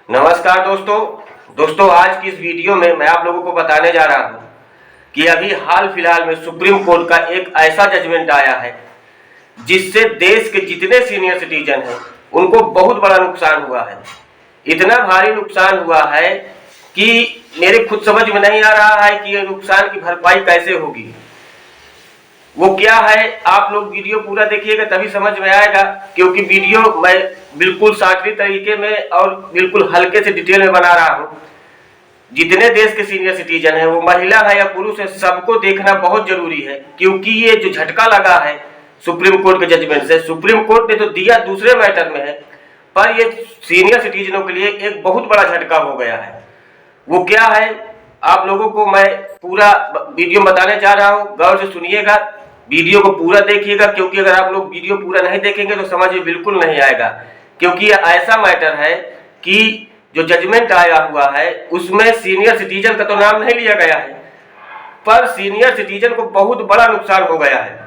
नमस्कार दोस्तों आज की इस वीडियो में मैं आप लोगों को बताने जा रहा हूं कि अभी हाल फिलहाल में सुप्रीम कोर्ट का एक ऐसा जजमेंट आया है जिससे देश के जितने सीनियर सिटीजन हैं उनको बहुत बड़ा नुकसान हुआ है। इतना भारी नुकसान हुआ है कि मेरे खुद समझ में नहीं आ रहा है कि ये नुकसान की भरपाई कैसे होगी। वो क्या है, आप लोग वीडियो पूरा देखिएगा तभी समझ में आएगा, क्योंकि वीडियो मैं बिल्कुल शास्त्रीय तरीके में और बिल्कुल हल्के से डिटेल में बना रहा हूँ। जितने देश के सीनियर सिटीजन है, वो महिला है या पुरुष है, सबको देखना बहुत जरूरी है, क्योंकि ये जो झटका लगा है सुप्रीम कोर्ट के जजमेंट से, सुप्रीम कोर्ट ने तो दिया दूसरे मैटर में है, पर ये सीनियर सिटीजनों के लिए एक बहुत बड़ा झटका हो गया है। वो क्या है, आप लोगों को मैं पूरा वीडियो बताने जा रहा हूँ, गौर से सुनिएगा, वीडियो को पूरा देखिएगा, क्योंकि अगर आप लोग वीडियो पूरा नहीं देखेंगे तो समझ में बिल्कुल नहीं आएगा। क्योंकि यह ऐसा मैटर है कि जो जजमेंट आया हुआ है उसमें सीनियर सिटीजन का तो नाम नहीं लिया गया है, पर सीनियर सिटीजन को बहुत बड़ा नुकसान हो गया है।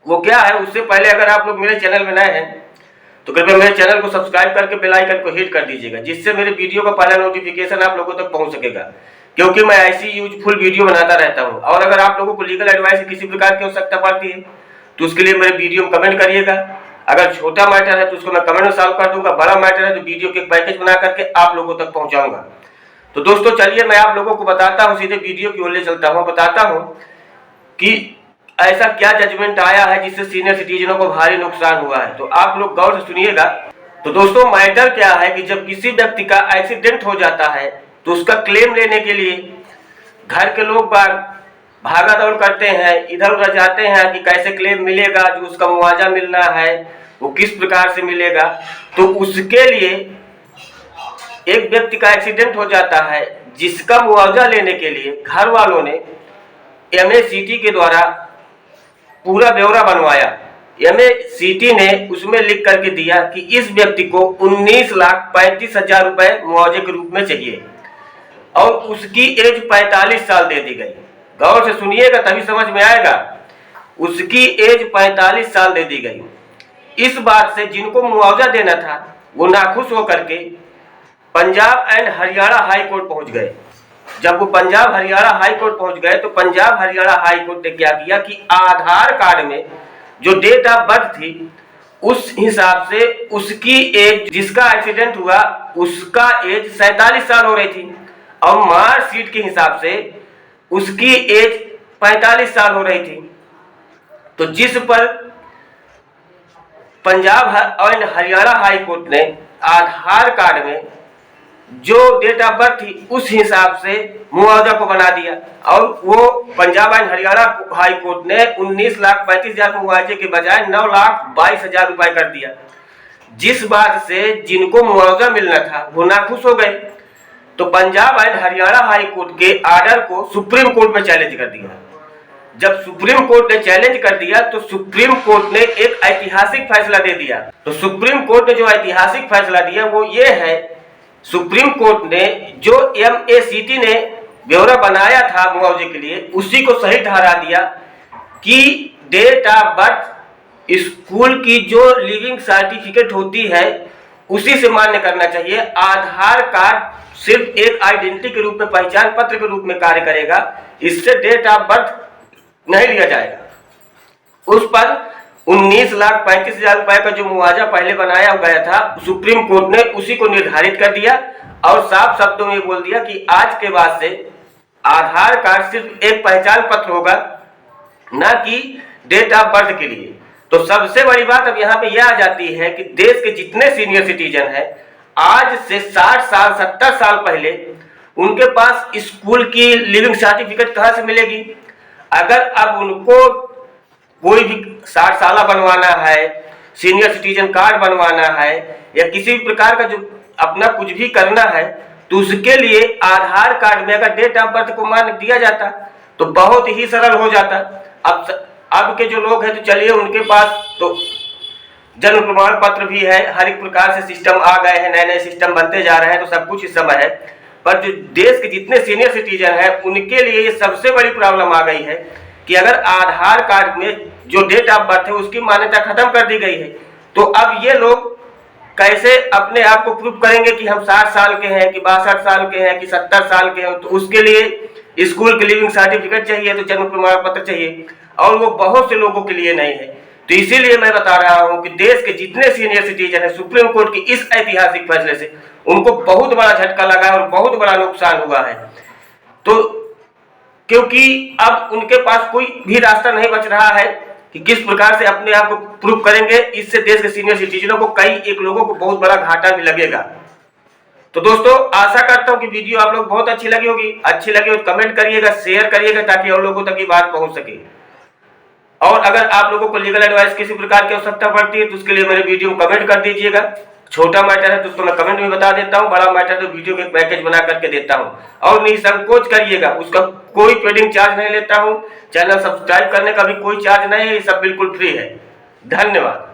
वो क्या है, उससे पहले अगर आप लोग मेरे चैनल में नए हैं तो कृपया मेरे चैनल को सब्सक्राइब करके बेल आइकन को हिट कर दीजिएगा, जिससे मेरे वीडियो का पहला नोटिफिकेशन आप लोगों तक पहुंच सकेगा, क्योंकि मैं ऐसी यूजफुल वीडियो बनाता रहता हूं। और अगर आप लोगों को लीगल एडवाइस किसी प्रकार की आवश्यकता पड़ती है तो उसके लिए मेरे वीडियो में कमेंट करिएगा। अगर छोटा मैटर है तो उसको मैं कमेंट में सॉल्व कर दूंगा, बड़ा मैटर है तो वीडियो के पैकेज बना करके आप लोगों तक पहुंचाऊंगा। तो दोस्तों चलिए मैं आप लोगों को बताता हूं, सीधे वीडियो की ओर ले चलता हूं, बताता हूं कि ऐसा क्या जजमेंट आया है जिससे सीनियर सिटीजनों को भारी नुकसान हुआ है। तो आप लोग गौर से सुनिएगा। तो दोस्तों मैटर क्या है कि जब किसी व्यक्ति का एक्सीडेंट हो जाता है तो उसका क्लेम लेने के लिए घर के लोग भागा दौड़ करते हैं, इधर उधर जाते हैं कि कैसे क्लेम मिलेगा, जो उसका मुआवजा मिलना है वो किस प्रकार से मिलेगा। तो उसके लिए एक व्यक्ति का एक्सीडेंट हो जाता है जिसका मुआवजा लेने के लिए घर वालों ने MACT के द्वारा पूरा ब्यौरा बनवाया। MACT ने उसमें लिख करके दिया कि इस व्यक्ति को 19,35,000 रुपए मुआवजे के रूप में चाहिए और उसकी एज 45 साल दे दी गई। गौर से सुनिएगा तभी समझ में आएगा। उसकी एज 45 साल दे दी गई। इस बात से जिनको मुआवजा देना था वो नाखुश होकर के Punjab and Haryana high court पहुंच गए। जब वो पंजाब हरियाणा हाई कोर्ट पहुंच गए तो पंजाब हरियाणा हाई कोर्ट ने क्या किया कि आधार कार्ड में जो डेट ऑफ बर्थ थी उस हिसाब से उसकी एज, जिसका एक्सीडेंट हुआ उसका एज 47 साल हो रही थी, और मार्कशीट के हिसाब से उसकी एज 45 साल हो रही थी। तो जिस पर पंजाब और हरियाणा हाई कोर्ट ने आधार कार्ड में जो डेट ऑफ बर्थ थी उस हिसाब से मुआवजा को बना दिया, और वो Punjab and Haryana high court ने 19,35,000 मुआवजे के बजाय 9,22,000 रुपए कर दिया, जिस बात से जिनको मुआवजा मिलना था वो नाखुश हो गए। तो Punjab and Haryana high court के आर्डर को सुप्रीम कोर्ट में चैलेंज कर दिया। जब सुप्रीम कोर्ट ने चैलेंज कर दिया तो सुप्रीम कोर्ट ने एक ऐतिहासिक फैसला दे दिया। तो सुप्रीम कोर्ट ने जो ऐतिहासिक फैसला दिया वो ये है, सुप्रीम कोर्ट ने जो MACT ने ब्यौरा बनाया था मुआवजे के लिए उसी को सही ठहरा दिया कि डेट ऑफ बर्थ स्कूल की जो लिविंग सर्टिफिकेट होती है उसी से मान्य करना चाहिए। आधार कार्ड सिर्फ एक आइडेंटिटी के रूप में, पहचान पत्र के रूप में कार्य करेगा, इससे डेट ऑफ बर्थ नहीं लिया जाएगा। उस पर 19,35,000 रुपए का जो मुआवजा पहले बनाया गया था सुप्रीम कोर्ट ने उसी को निर्धारित कर दिया और साफ शब्दों में बोल दिया कि आज के बाद से आधार कार्ड सिर्फ एक पहचान पत्र होगा, ना कि डेट ऑफ बर्थ के लिए। तो सबसे बड़ी बात अब यहाँ पे यह आ जाती है कि देश के जितने सीनियर सिटीजन हैं आज से 60 साल 70 साल पहले उनके पास स्कूल की लिविंग सर्टिफिकेट कहाँ से मिलेगी। अगर अब उनको कोई भी 60 साल बनवाना है, सीनियर सिटीजन कार्ड बनवाना है या किसी भी प्रकार का जो अपना कुछ भी करना है तो उसके लिए आधार कार्ड में अगर डेट ऑफ बर्थ को मान्य दिया जाता तो बहुत ही सरल हो जाता। अब के जो लोग हैं तो चलिए उनके पास तो जन्म प्रमाण पत्र भी है, हर एक प्रकार से सिस्टम आ गए हैं, नए नए सिस्टम बनते जा रहे हैं, तो सब कुछ इस समय है। पर जो देश के जितने सीनियर सिटीजन हैं उनके लिए ये सबसे बड़ी प्रॉब्लम आ गई है कि अगर आधार कार्ड में जो डेट ऑफ बर्थ है उसकी मान्यता खत्म कर दी गई है तो अब ये लोग कैसे अपने आप को प्रूव करेंगे कि हम 60 साल के हैं, कि 62 साल के हैं, कि 70 साल के हैं। तो उसके लिए स्कूल के लिविंग सर्टिफिकेट चाहिए, तो जन्म प्रमाण पत्र चाहिए, और वो बहुत से लोगों के लिए नहीं है। तो इसीलिए मैं बता रहा हूं कि देश के जितने सीनियर सिटीजन है, सुप्रीम कोर्ट की इस ऐतिहासिक फैसले से उनको बहुत बड़ा झटका लगा है और बहुत बड़ा नुकसान हुआ है। तो क्योंकि अब उनके पास कोई भी रास्ता नहीं बच रहा है कि किस प्रकार से अपने आप को प्रूव करेंगे। इससे देश के सीनियर सिटीजनों को, कई एक लोगों को बहुत बड़ा घाटा भी लगेगा। तो दोस्तों, आशा करता हूं कि वीडियो आप लोग बहुत अच्छी लगी होगी। अच्छी लगी हो तो कमेंट करिएगा, शेयर करिएगा, ताकि और लोगों तक ये बात पहुंच सके। और अगर आप लोगों को लीगल एडवाइस किसी प्रकार की आवश्यकता पड़ती है तो उसके लिए मेरे वीडियो में कमेंट कर दीजिएगा। छोटा मैटर है तो उसको मैं कमेंट में बता देता हूँ, बड़ा मैटर तो वीडियो के पैकेज बना करके देता हूँ। और निसंकोच करिएगा, उसका कोई पेडिंग चार्ज नहीं लेता हूँ। चैनल सब्सक्राइब करने का भी कोई चार्ज नहीं है, ये सब बिल्कुल फ्री है। धन्यवाद।